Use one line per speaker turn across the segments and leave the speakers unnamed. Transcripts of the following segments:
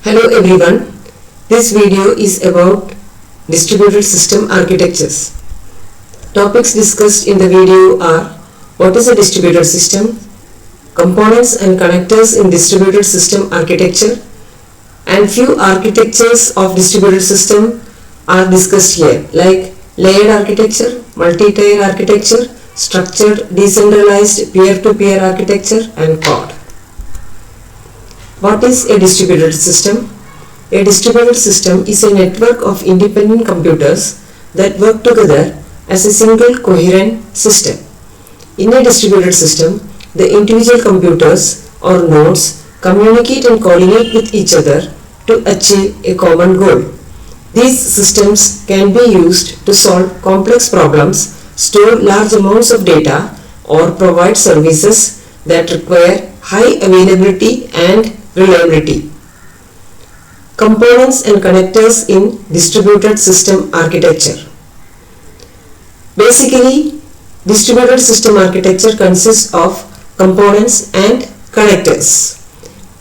Hello everyone, this video is about distributed system architectures. Topics discussed in the video are what is a distributed system, components and connectors in distributed system architecture, and few architectures of distributed system are discussed here like layered architecture, multi-tier architecture, structured decentralized peer-to-peer architecture and CHORD. What is a distributed system? A distributed system is a network of independent computers that work together as a single coherent system. In a distributed system, the individual computers or nodes communicate and coordinate with each other to achieve a common goal. These systems can be used to solve complex problems, store large amounts of data, or provide services that require high availability and reliability. Components and connectors in distributed system architecture. Basically, distributed system architecture consists of components and connectors.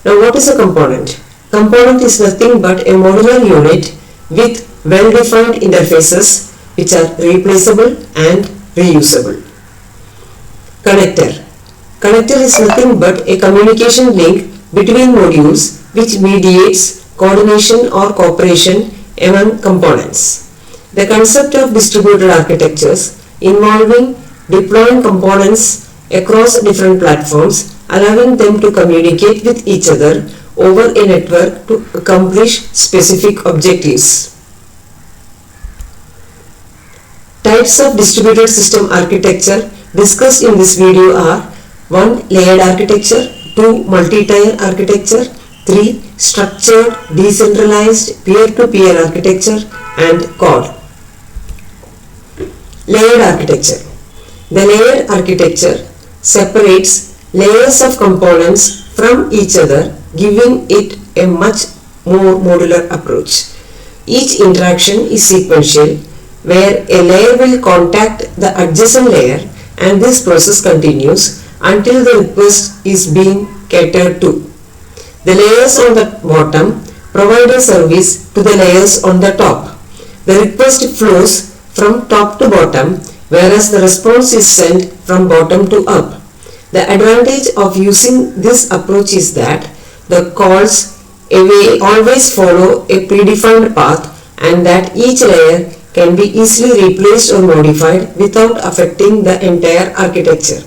Now, what is a component? Component is nothing but a modular unit with well-defined interfaces which are replaceable and reusable. Connector. Connector is nothing but a communication link between modules which mediates coordination or cooperation among components. The concept of distributed architectures involving deploying components across different platforms, allowing them to communicate with each other over a network to accomplish specific objectives. Types of distributed system architecture discussed in this video are 1. Layered architecture, 2. Multi-tier architecture, 3. Structured decentralized peer-to-peer architecture and CHORD. Layered architecture. The layered architecture separates layers of components from each other, giving it a much more modular approach. Each interaction is sequential, where a layer will contact the adjacent layer and this process continues until the request is being catered to. The layers on the bottom provide a service to the layers on the top. The request flows from top to bottom, whereas the response is sent from bottom to up. The advantage of using this approach is that the calls always follow a predefined path and that each layer can be easily replaced or modified without affecting the entire architecture.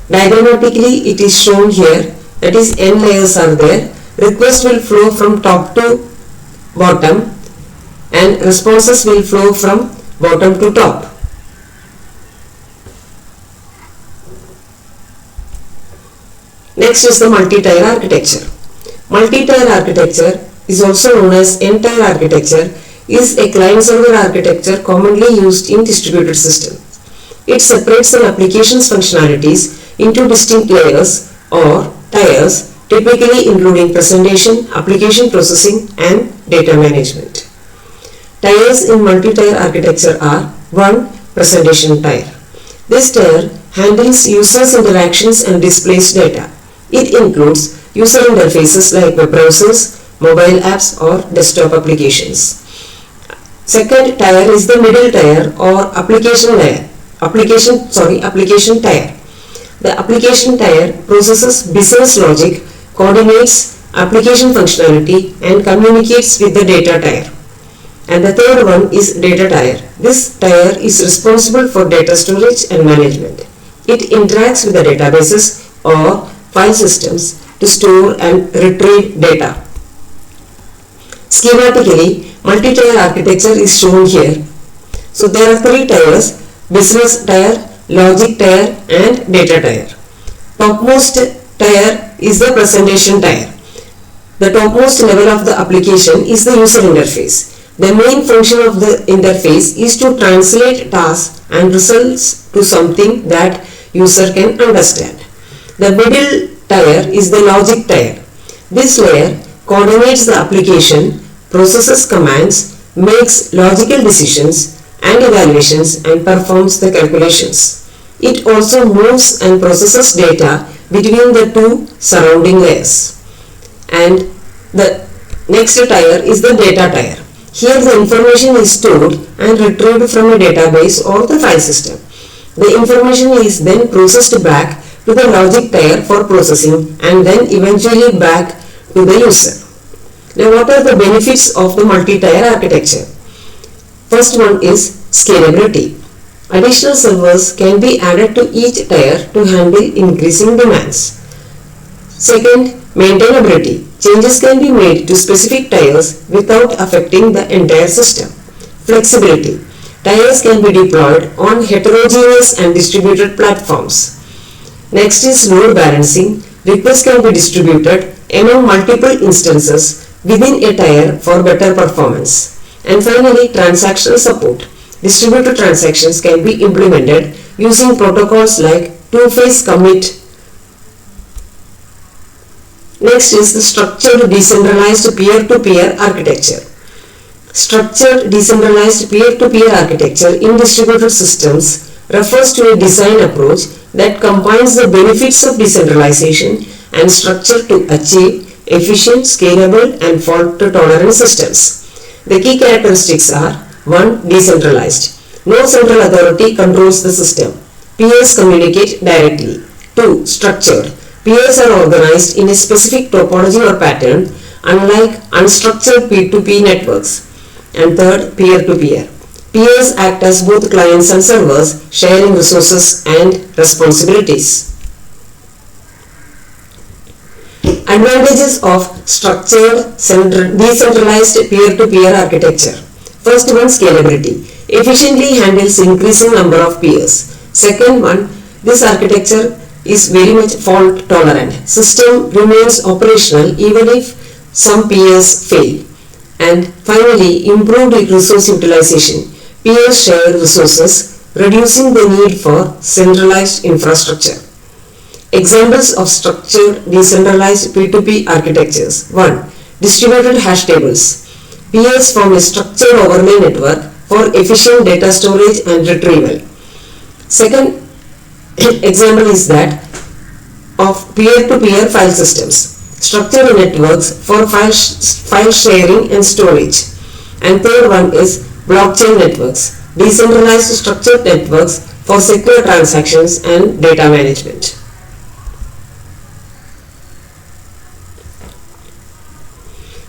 Diagrammatically, it is shown here, that is n layers are there. Requests will flow from top to bottom and responses will flow from bottom to top. Next is the multi-tier architecture. Multi-tier architecture is also known as n-tier architecture, is a client-server architecture commonly used in distributed systems. It separates an application's functionalities into distinct layers or tiers, typically including presentation, application processing and data management. Tiers in multi-tier architecture are 1. Presentation tier. This tier handles users' interactions and displays data. It includes user interfaces like web browsers, mobile apps or desktop applications. Second tier is the middle tier or application tier. The application tier processes business logic, coordinates application functionality and communicates with the data tier. And the third one is data tier. This tier is responsible for data storage and management. It interacts with the databases or file systems to store and retrieve data. Schematically, multi-tier architecture is shown here. So there are 3 tiers: business tier, logic tier and data tier. Topmost tier is the presentation tier. The topmost level of the application is the user interface. The main function of the interface is to translate tasks and results to something that user can understand. The middle tier is the logic tier. This layer coordinates the application, processes commands, makes logical decisions and evaluations and performs the calculations. It also moves and processes data between the two surrounding layers. And the Next tier is the data tier. Here the information is stored and retrieved from a database or the file system. The information is then processed back to the logic tier for processing and then eventually back to the user. Now what are the benefits of the multi-tier architecture? First one is scalability. Additional servers can be added to each tier to handle increasing demands. Second, maintainability. Changes can be made to specific tiers without affecting the entire system. Flexibility. Tiers can be deployed on heterogeneous and distributed platforms. Next is load balancing. Requests can be distributed among multiple instances within a tier for better performance. And finally, transactional support. Distributed transactions can be implemented using protocols like two-phase commit. Next is the structured decentralized peer-to-peer architecture. Structured decentralized peer-to-peer architecture in distributed systems refers to a design approach that combines the benefits of decentralization and structure to achieve efficient, scalable, and fault-tolerant systems. The key characteristics are: 1. Decentralized. No central authority controls the system. Peers communicate directly. 2. Structured. Peers are organized in a specific topology or pattern, unlike unstructured P2P networks. And third, peer-to-peer. Peers act as both clients and servers, sharing resources and responsibilities. Advantages of structured decentralized peer-to-peer architecture. First one, scalability. Efficiently handles increasing number of peers. Second one, this architecture is very much fault tolerant. System remains operational even if some peers fail. And finally, improved resource utilization. Peers share resources, reducing the need for centralized infrastructure. Examples of structured decentralized P2P architectures. 1. Distributed hash tables. Peers form a structured overlay network for efficient data storage and retrieval. Second example is that of peer-to-peer file systems. Structured networks for file sharing and storage. And third one is blockchain networks. Decentralized structured networks for secure transactions and data management.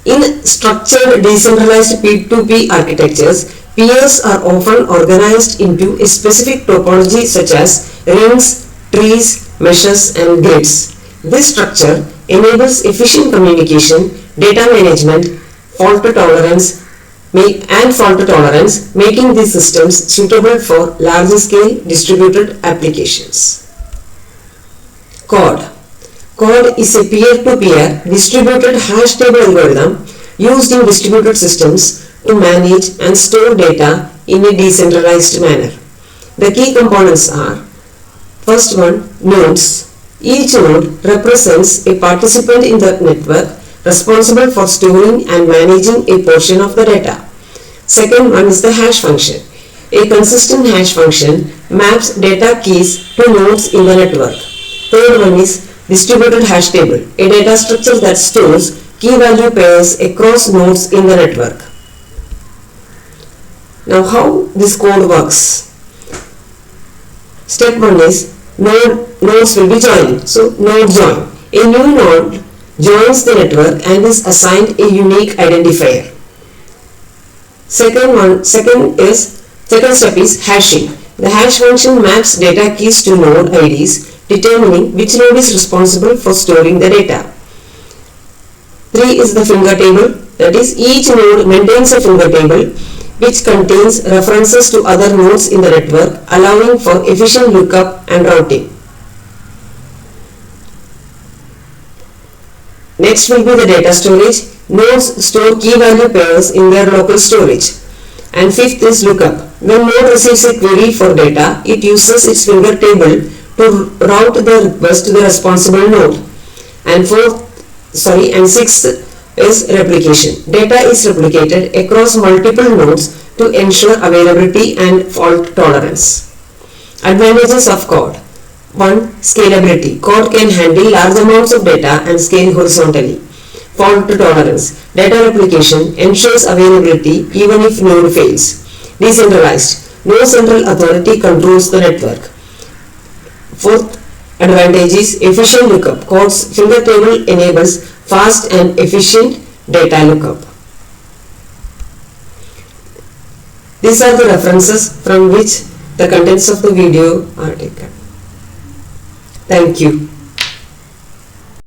In structured decentralized P2P architectures, peers are often organized into a specific topology such as rings, trees, meshes, and grids. This structure enables efficient communication, data management, fault tolerance, making these systems suitable for large-scale distributed applications. CHORD. CHORD is a peer-to-peer distributed hash table algorithm used in distributed systems to manage and store data in a decentralized manner. The key components are: first one, nodes. Each node represents a participant in the network responsible for storing and managing a portion of the data. Second one is the hash function. A consistent hash function maps data keys to nodes in the network. Third one is distributed hash table, a data structure that stores key value pairs across nodes in the network. Now how this code works? Step 1 is nodes will be joining. So node join. A new node joins the network and is assigned a unique identifier. Second step is hashing. The hash function maps data keys to node IDs, determining which node is responsible for storing the data. 3 is the finger table. That is, each node maintains a finger table which contains references to other nodes in the network, allowing for efficient lookup and routing. Next will be the data storage. Nodes store key value pairs in their local storage. And fifth is lookup. When node receives a query for data, it uses its finger table to route the request to the responsible node. And sixth is replication. Data is replicated across multiple nodes to ensure availability and fault tolerance. Advantages of CHORD. 1. Scalability. CHORD can handle large amounts of data and scale horizontally. Fault tolerance. Data replication ensures availability even if node fails. Decentralized. No central authority controls the network. Fourth advantage is efficient lookup. CHORD's finger table enables fast and efficient data lookup. These are the references from which the contents of the video are taken. Thank you.